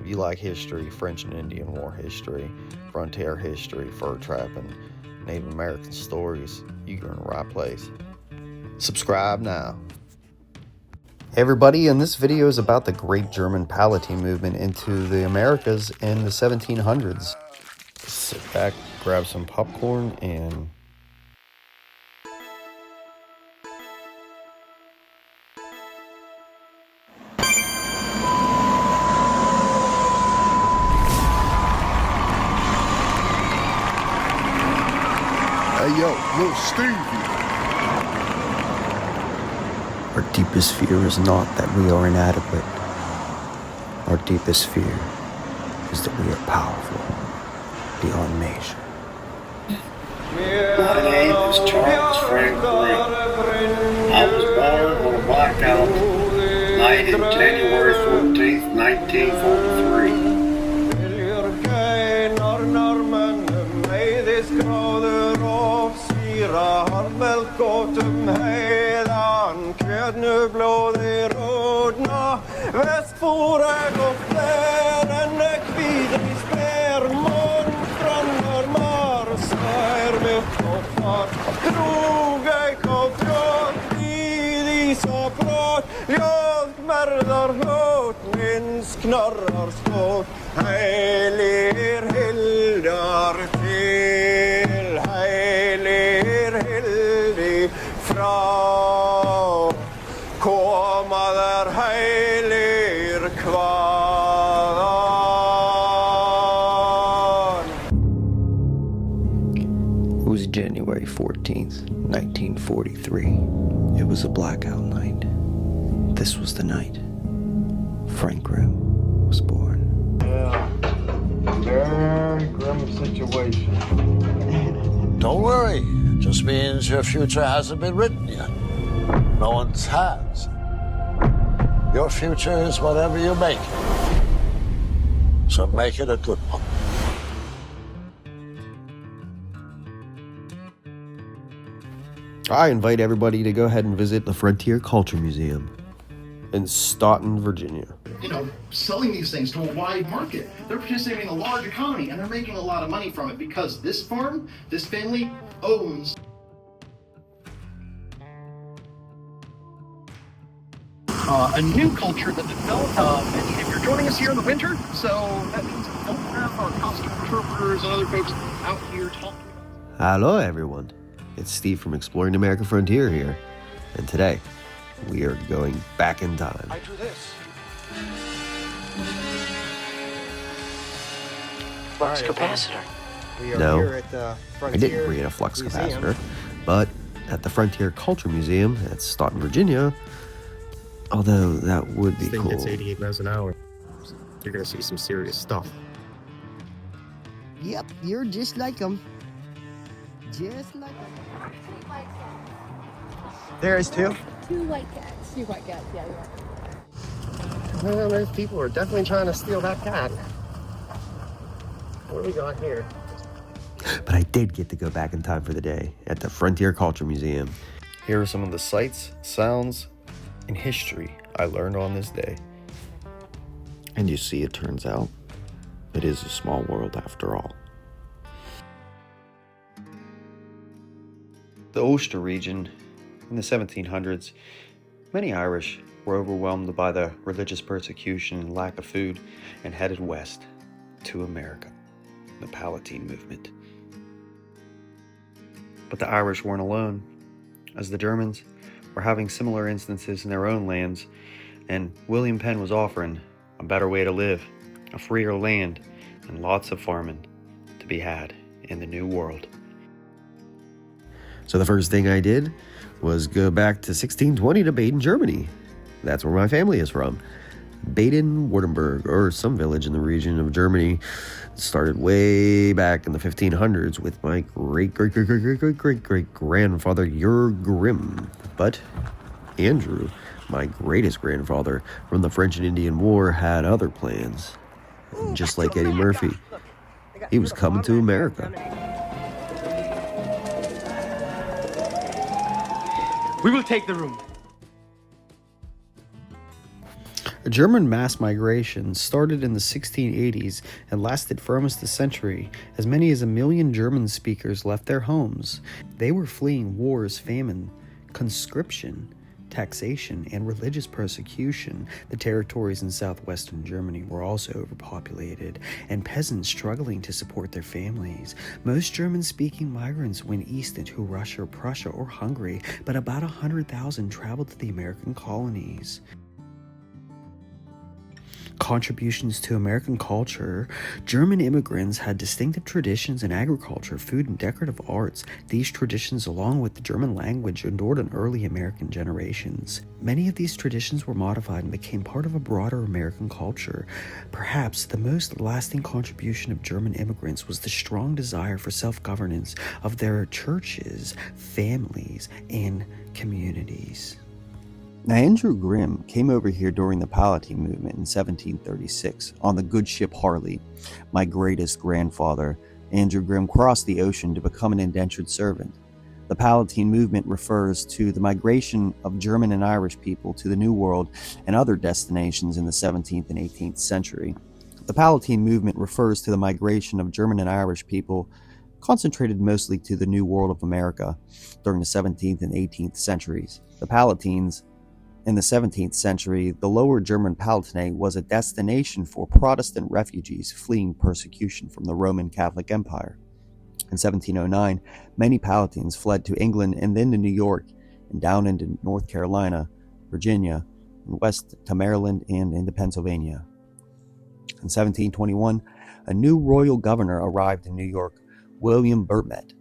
If you like history, French and Indian War history, frontier history, fur trapping, Native American stories, you're in the right place. Subscribe now. Hey everybody, and this video is about the Great German Palatine movement into the Americas in the 1700s. Sit back, grab some popcorn, and hey yo, Stevie. Our deepest fear is not that we are inadequate. Our deepest fear is that we are powerful beyond measure. My name is Charles Frank Grimm. I was born on a blackout night in January 14th, 1943. Knöblåde rodna, västfora gått där, en kvidrig spärmon från norr är mitt och fart. Drog ej kontroll i disa prat, jag märdar hört, minns knorrar skåt. Heilir hildar till, heilir hildi fra. Komma där heilir kvar. It was January 14th, 1943. It was a blackout night. This was the night Frank Grimm was born. Yeah, very grim situation. Don't worry, it just means your future hasn't been written yet. No one's has. Your future is whatever you make it. So make it a good one. I invite everybody to go ahead and visit the Frontier Culture Museum in Staunton, Virginia. You know, selling these things to a wide market. They're participating in a large economy, and they're making a lot of money from it because this farm, this family owns a new culture that developed. And if you're joining us here in the winter, so that means we don't have our costume interpreters and other folks out here talking. Hello everyone, it's Steve from Exploring the American Frontier here, and today we are going back in time. I do this. Flux capacitor. We are No, here at the I Frontier didn't create a flux Museum. capacitor, but at the Frontier Culture Museum at Staunton, Virginia, although that would be This thing cool. gets 88 miles an hour. You're gonna see some serious stuff. Yep, you're just like them. Just like them. There is two. Two white cats. Two white cats, yeah, yeah. Well, those people are definitely trying to steal that cat. What do we got here? But I did get to go back in time for the day at the Frontier Culture Museum. Here are some of the sights, sounds, and history I learned on this day. And you see, it turns out, it is a small world after all. The Ulster region, in the 1700s, many Irish were overwhelmed by the religious persecution and lack of food and headed west to America, the Palatine movement. But the Irish weren't alone, as the Germans were having similar instances in their own lands, and William Penn was offering a better way to live, a freer land, and lots of farming to be had in the New World. So the first thing I did was go back to 1620 to Baden, Germany. That's where my family is from. Baden-Württemberg, or some village in the region of Germany, started way back in the 1500s with my great-great-great-great-great-great-grandfather Jörg Grimm. But Andrew, my greatest grandfather from the French and Indian War, had other plans. And just like Eddie Murphy, he was coming to America. We will take the room. A German mass migration started in the 1680s and lasted for almost a century. As many as 1 million German speakers left their homes. They were fleeing wars, famine, conscription, taxation, and religious persecution. The territories in southwestern Germany were also overpopulated, and peasants struggling to support their families. Most German-speaking migrants went east into Russia, Prussia, or Hungary, but about 100,000 traveled to the American colonies. Contributions to American culture. German immigrants had distinctive traditions in agriculture, food, and decorative arts. These traditions, along with the German language, endured in early American generations. Many of these traditions were modified and became part of a broader American culture. Perhaps the most lasting contribution of German immigrants was the strong desire for self-governance of their churches, families, and communities. Now, Andrew Grimm came over here during the Palatine movement in 1736 on the good ship Harley. My greatest grandfather, Andrew Grimm, crossed the ocean to become an indentured servant. The Palatine movement refers to the migration of German and Irish people to the New World and other destinations in the 17th and 18th century. The Palatine movement refers to the migration of German and Irish people concentrated mostly to the New World of America during the 17th and 18th centuries. The Palatines in the 17th century, the Lower German Palatinate was a destination for Protestant refugees fleeing persecution from the Roman Catholic Empire. In 1709, many Palatines fled to England and then to New York and down into North Carolina, Virginia, and west to Maryland and into Pennsylvania. In 1721, a new royal governor arrived in New York, William Burnet,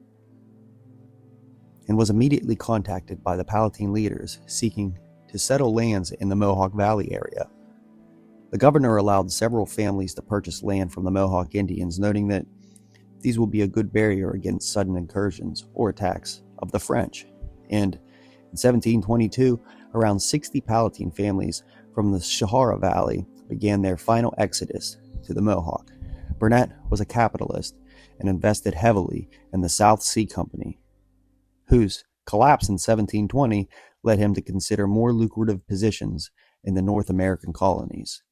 and was immediately contacted by the Palatine leaders seeking to settle lands in the Mohawk Valley area. The governor allowed several families to purchase land from the Mohawk Indians, noting that these will be a good barrier against sudden incursions or attacks of the French. And in 1722, around 60 Palatine families from the Sahara Valley began their final exodus to the Mohawk. Burnet was a capitalist and invested heavily in the South Sea Company, whose collapse in 1720 led him to consider more lucrative positions in the North American colonies.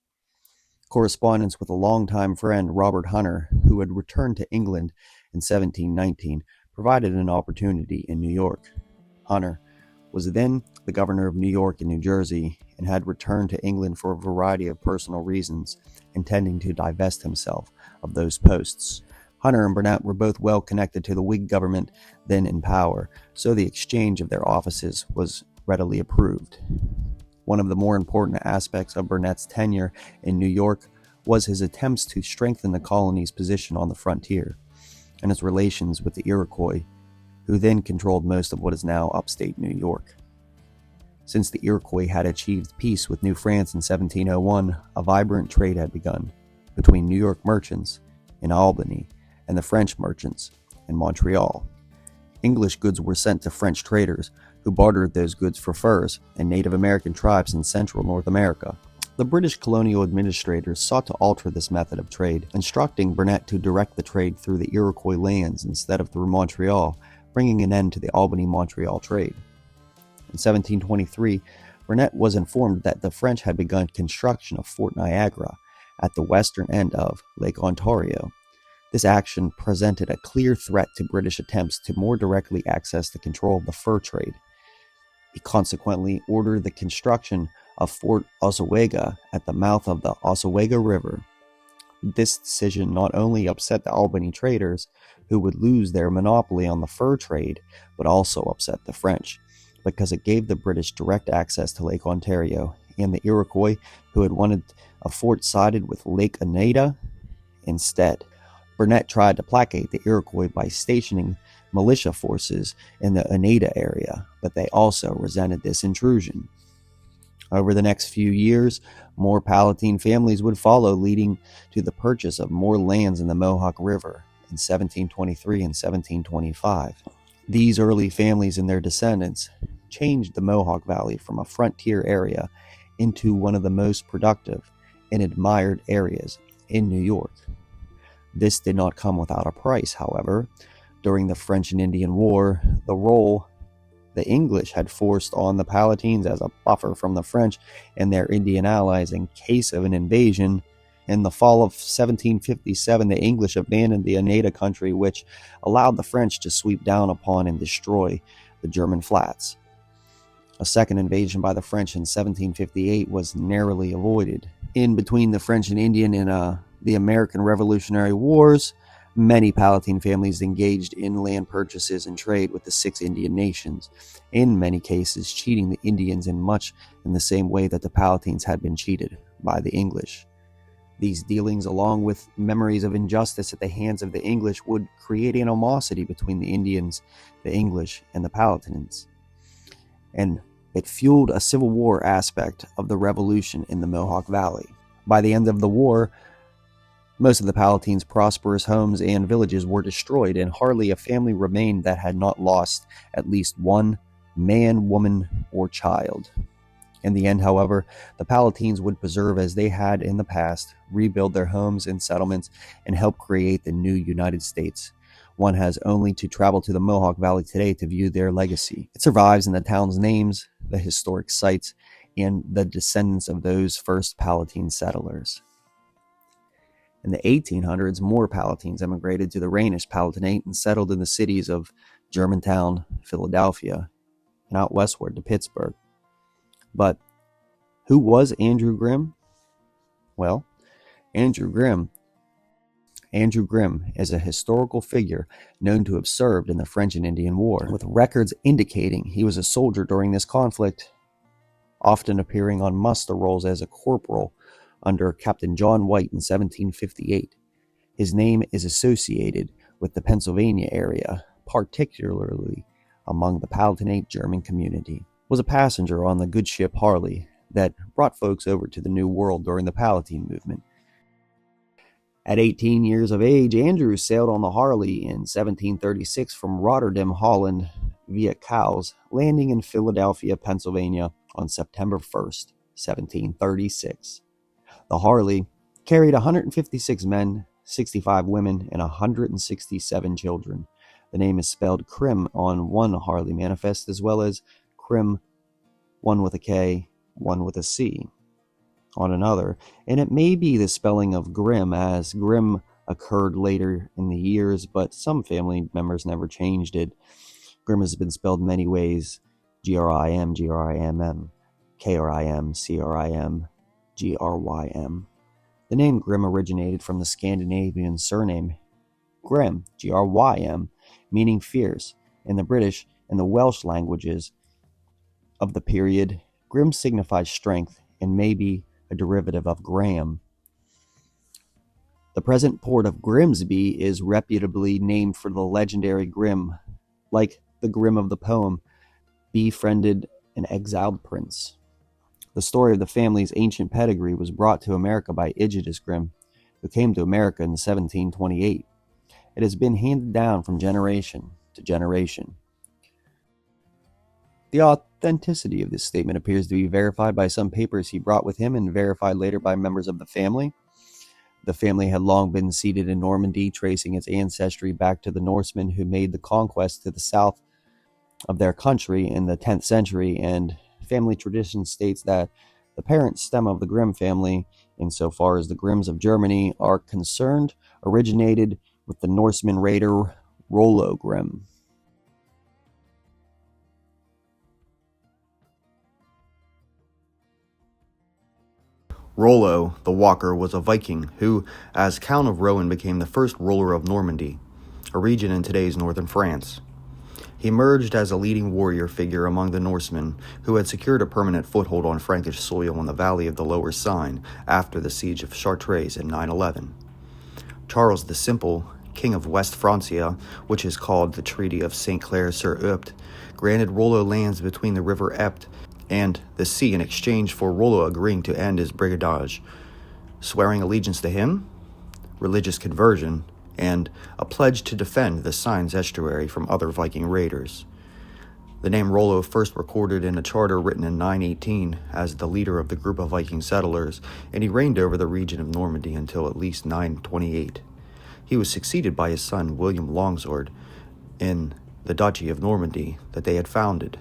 Correspondence with a longtime friend, Robert Hunter, who had returned to England in 1719, provided an opportunity in New York. Hunter was then the governor of New York and New Jersey and had returned to England for a variety of personal reasons, intending to divest himself of those posts. Hunter and Burnet were both well connected to the Whig government then in power, so the exchange of their offices was readily approved. One of the more important aspects of Burnet's tenure in New York was his attempts to strengthen the colony's position on the frontier and his relations with the Iroquois, who then controlled most of what is now upstate New York. Since the Iroquois had achieved peace with New France in 1701, a vibrant trade had begun between New York merchants in Albany and the French merchants in Montreal. English goods were sent to French traders, who bartered those goods for furs and Native American tribes in central North America. The British colonial administrators sought to alter this method of trade, instructing Burnet to direct the trade through the Iroquois lands instead of through Montreal, bringing an end to the Albany-Montreal trade. In 1723, Burnet was informed that the French had begun construction of Fort Niagara at the western end of Lake Ontario. This action presented a clear threat to British attempts to more directly access the control of the fur trade. He consequently ordered the construction of Fort Oswego at the mouth of the Oswego River. This decision not only upset the Albany traders, who would lose their monopoly on the fur trade, but also upset the French, because it gave the British direct access to Lake Ontario, and the Iroquois, who had wanted a fort sided with Lake Oneida instead. Burnet tried to placate the Iroquois by stationing militia forces in the Oneida area, but they also resented this intrusion. Over the next few years, more Palatine families would follow, leading to the purchase of more lands in the Mohawk River in 1723 and 1725. These early families and their descendants changed the Mohawk Valley from a frontier area into one of the most productive and admired areas in New York. This did not come without a price, however. During the French and Indian War, the role the English had forced on the Palatines as a buffer from the French and their Indian allies in case of an invasion. In the fall of 1757, the English abandoned the Oneida country, which allowed the French to sweep down upon and destroy the German flats. A second invasion by the French in 1758 was narrowly avoided. In between the French and Indian in the American Revolutionary Wars, many Palatine families engaged in land purchases and trade with the 6 Indian nations, in many cases cheating the Indians in much in the same way that the Palatines had been cheated by the English. These dealings, along with memories of injustice at the hands of the English, would create animosity between the Indians, the English, and the Palatines. And it fueled a civil war aspect of the revolution in the Mohawk Valley. By the end of the war, most of the Palatines' prosperous homes and villages were destroyed, and hardly a family remained that had not lost at least one man, woman, or child. In the end, however, the Palatines would preserve, as they had in the past, rebuild their homes and settlements, and help create the new United States. One has only to travel to the Mohawk Valley today to view their legacy. It survives in the town's names, the historic sites, and the descendants of those first Palatine settlers. In the 1800s, more Palatines emigrated to the Rhenish Palatinate and settled in the cities of Germantown, Philadelphia, and out westward to Pittsburgh. But who was Andrew Grimm? Well, Andrew Grimm is a historical figure known to have served in the French and Indian War, with records indicating he was a soldier during this conflict, often appearing on muster rolls as a corporal under Captain John White in 1758. His name is associated with the Pennsylvania area, particularly among the Palatinate German community. Was a passenger on the good ship Harley that brought folks over to the New World during the Palatine movement. At 18 years of age, Andrew sailed on the Harley in 1736 from Rotterdam, Holland, via Cowes, landing in Philadelphia, Pennsylvania on September 1st, 1736. The Harley carried 156 men, 65 women, and 167 children. The name is spelled Grimm on one Harley manifest, as well as Grimm, one with a K, one with a C, on another, and it may be the spelling of Grimm, as Grimm occurred later in the years, but some family members never changed it. Grimm has been spelled many ways: Grim, Grimm, Krim, Crim, Grym. The name Grimm originated from the Scandinavian surname Grimm, Grym, meaning fierce. In the British and the Welsh languages of the period, Grimm signifies strength and may be a derivative of Graham. The present port of Grimsby is reputably named for the legendary Grimm, like the Grimm of the poem, befriended an exiled prince. The story of the family's ancient pedigree was brought to America by Aegidius Grimm, who came to America in 1728. It has been handed down from generation to generation. The authenticity of this statement appears to be verified by some papers he brought with him and verified later by members of the family. The family had long been seated in Normandy, tracing its ancestry back to the Norsemen who made the conquest to the south of their country in the 10th century, and family tradition states that the parent stem of the Grimm family, insofar as the Grimms of Germany are concerned, originated with the Norseman raider Rollo Grimm. Rollo the Walker was a Viking who, as Count of Rohan, became the first ruler of Normandy, a region in today's northern France. He emerged as a leading warrior figure among the Norsemen, who had secured a permanent foothold on Frankish soil in the valley of the Lower Seine after the siege of Chartres in 911. Charles the Simple, king of West Francia, which is called the Treaty of St. Clair-sur-Epte, granted Rollo lands between the river Epte and the sea in exchange for Rollo agreeing to end his brigandage, swearing allegiance to him, religious conversion, and a pledge to defend the Seine's estuary from other Viking raiders. The name Rollo first recorded in a charter written in 918 as the leader of the group of Viking settlers, and he reigned over the region of Normandy until at least 928. He was succeeded by his son William Longsword in the Duchy of Normandy that they had founded.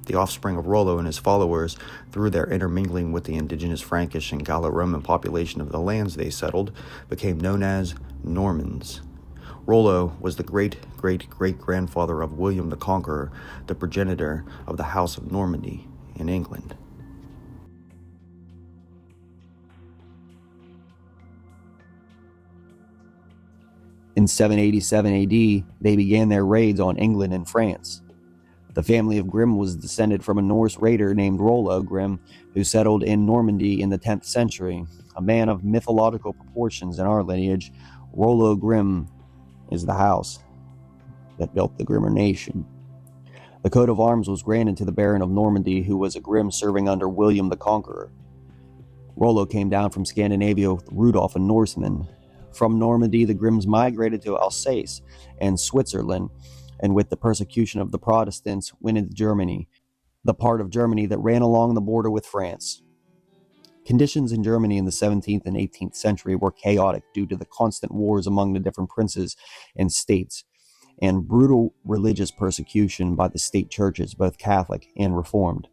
The offspring of Rollo and his followers, through their intermingling with the indigenous Frankish and Gallo-Roman population of the lands they settled, became known as Normans. Rollo was the great-great-great-grandfather of William the Conqueror, the progenitor of the House of Normandy in England. In 787 AD, they began their raids on England and France. The family of Grimm was descended from a Norse raider named Rollo Grimm, who settled in Normandy in the 10th century. A man of mythological proportions in our lineage, Rollo Grimm is the house that built the Grimmer nation. The coat of arms was granted to the Baron of Normandy, who was a Grimm serving under William the Conqueror. Rollo came down from Scandinavia with Rudolf, a Norseman. From Normandy, the Grimms migrated to Alsace and Switzerland, and with the persecution of the Protestants, went into Germany, the part of Germany that ran along the border with France. Conditions in Germany in the 17th and 18th century were chaotic due to the constant wars among the different princes and states, and brutal religious persecution by the state churches, both Catholic and Reformed.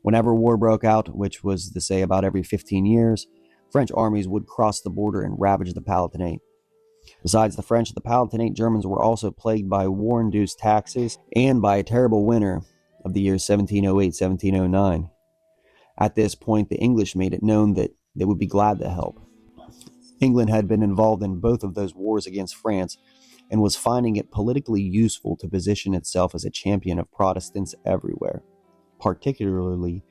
Whenever war broke out, which was to say about every 15 years, French armies would cross the border and ravage the Palatinate. Besides the French, the Palatinate Germans were also plagued by war-induced taxes and by a terrible winter of the years 1708-1709. At this point, the English made it known that they would be glad to help. England had been involved in both of those wars against France and was finding it politically useful to position itself as a champion of Protestants everywhere, particularly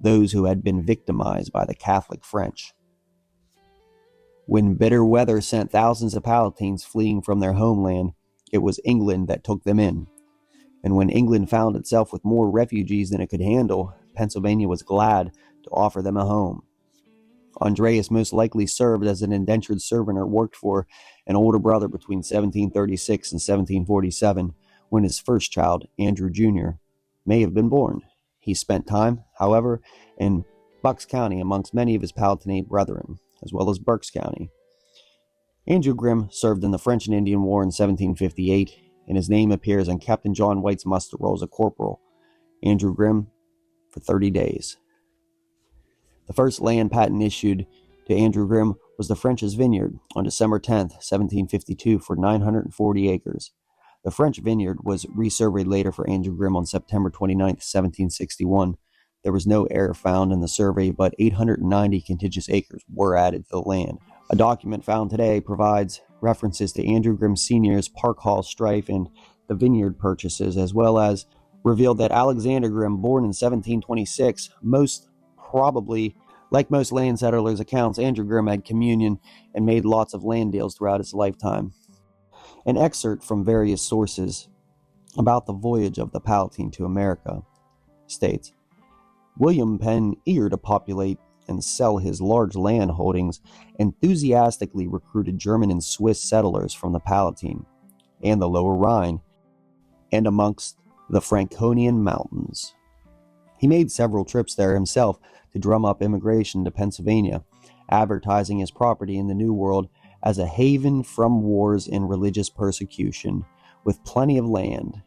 those who had been victimized by the Catholic French. When bitter weather sent thousands of Palatines fleeing from their homeland, it was England that took them in. And when England found itself with more refugees than it could handle, Pennsylvania was glad to offer them a home. Andreas most likely served as an indentured servant or worked for an older brother between 1736 and 1747, when his first child, Andrew Jr., may have been born. He spent time, however, in Bucks County amongst many of his Palatinate brethren, as well as Berks County. Andrew Grimm served in the French and Indian War in 1758, and his name appears on Captain John White's muster roll as a corporal. Andrew Grimm for 30 days. The first land patent issued to Andrew Grimm was the French's vineyard on December 10, 1752, for 940 acres. The French vineyard was resurveyed later for Andrew Grimm on September 29, 1761. There was no error found in the survey, but 890 contiguous acres were added to the land. A document found today provides references to Andrew Grimm Sr.'s Park Hall strife and the vineyard purchases, as well as revealed that Alexander Grimm, born in 1726, most probably, like most land settlers' accounts, Andrew Grimm had communion and made lots of land deals throughout his lifetime. An excerpt from various sources about the voyage of the Palatine to America states, William Penn, eager to populate and sell his large land holdings, enthusiastically recruited German and Swiss settlers from the Palatine and the Lower Rhine and amongst the Franconian mountains. He made several trips there himself to drum up immigration to Pennsylvania, advertising his property in the New World as a haven from wars and religious persecution, with plenty of land.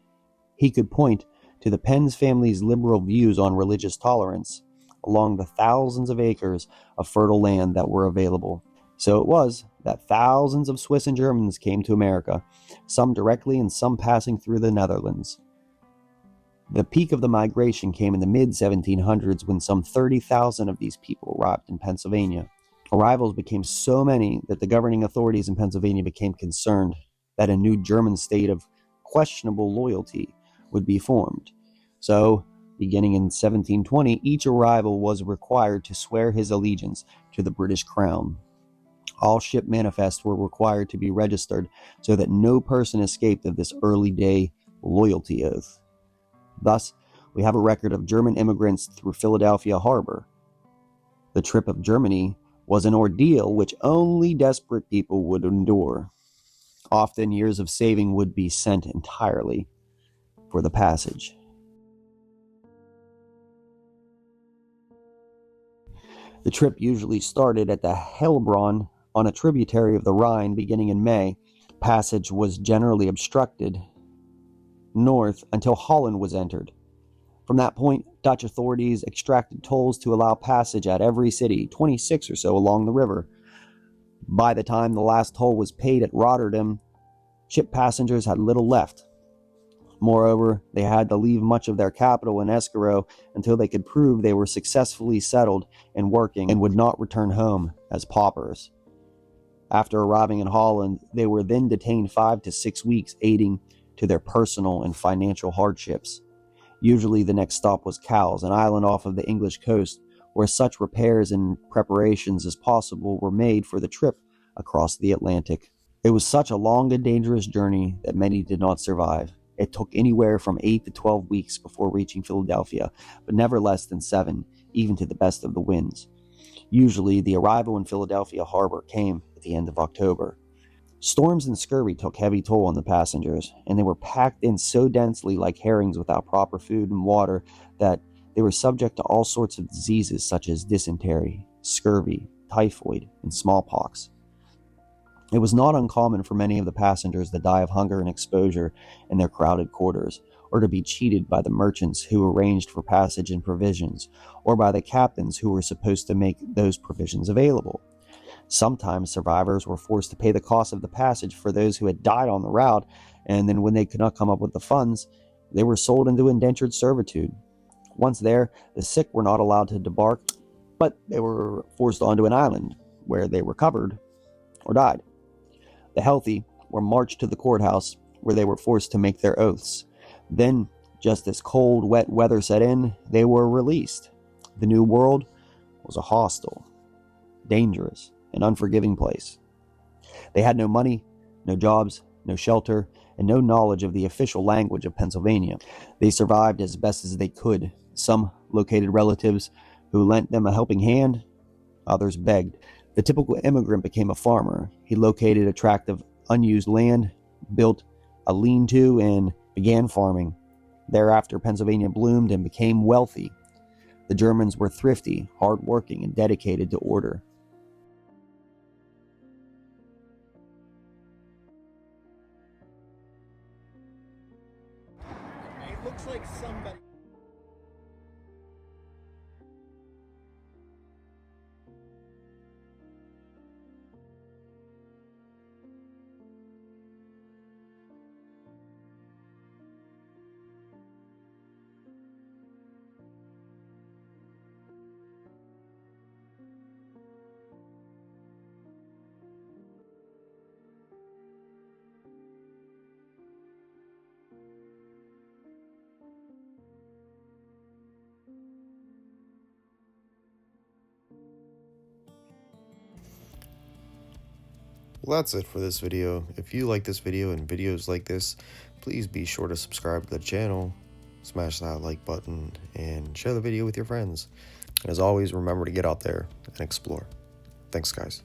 He could point to the Penn's family's liberal views on religious tolerance along the thousands of acres of fertile land that were available. So it was that thousands of Swiss and Germans came to America, some directly and some passing through the Netherlands. The peak of the migration came in the mid-1700s when some 30,000 of these people arrived in Pennsylvania. Arrivals became so many that the governing authorities in Pennsylvania became concerned that a new German state of questionable loyalty would be formed. So, beginning in 1720, each arrival was required to swear his allegiance to the British Crown. All ship manifests were required to be registered so that no person escaped of this early day loyalty oath. Thus, we have a record of German immigrants through Philadelphia Harbor. The trip of Germany was an ordeal which only desperate people would endure. Often years of saving would be sent entirely for the passage. The trip usually started at the Heilbronn on a tributary of the Rhine beginning in May. Passage was generally obstructed north until Holland was entered. From that point, Dutch authorities extracted tolls to allow passage at every city, 26 or so along the river. By the time the last toll was paid at Rotterdam, ship passengers had little left. Moreover, they had to leave much of their capital in escrow until they could prove they were successfully settled and working and would not return home as paupers. After arriving in Holland, they were then detained 5 to 6 weeks, aiding to their personal and financial hardships. Usually the next stop was Cowes, an island off of the English coast, where such repairs and preparations as possible were made for the trip across the Atlantic. It was such a long and dangerous journey that many did not survive. It took anywhere from 8 to 12 weeks before reaching Philadelphia, but never less than 7, even to the best of the winds. Usually, the arrival in Philadelphia harbor came at the end of October. Storms and scurvy took heavy toll on the passengers, and they were packed in so densely like herrings without proper food and water that they were subject to all sorts of diseases such as dysentery, scurvy, typhoid, and smallpox. It was not uncommon for many of the passengers to die of hunger and exposure in their crowded quarters, or to be cheated by the merchants who arranged for passage and provisions, or by the captains who were supposed to make those provisions available. Sometimes survivors were forced to pay the cost of the passage for those who had died on the route, and then when they could not come up with the funds, they were sold into indentured servitude. Once there, the sick were not allowed to debark, but they were forced onto an island, where they recovered or died. The healthy were marched to the courthouse, where they were forced to make their oaths. Then, just as cold, wet weather set in, they were released. The New World was a hostile, dangerous, and unforgiving place. They had no money, no jobs, no shelter, and no knowledge of the official language of Pennsylvania. They survived as best as they could. Some located relatives who lent them a helping hand, others begged. The typical immigrant became a farmer. He located a tract of unused land, built a lean-to, and began farming. Thereafter, Pennsylvania bloomed and became wealthy. The Germans were thrifty, hard-working, and dedicated to order. It looks like somebody... Well, that's it for this video. If you like this video and videos like this, please be sure to subscribe to the channel, smash that like button, and share the video with your friends. And as always, remember to get out there and explore. Thanks, guys.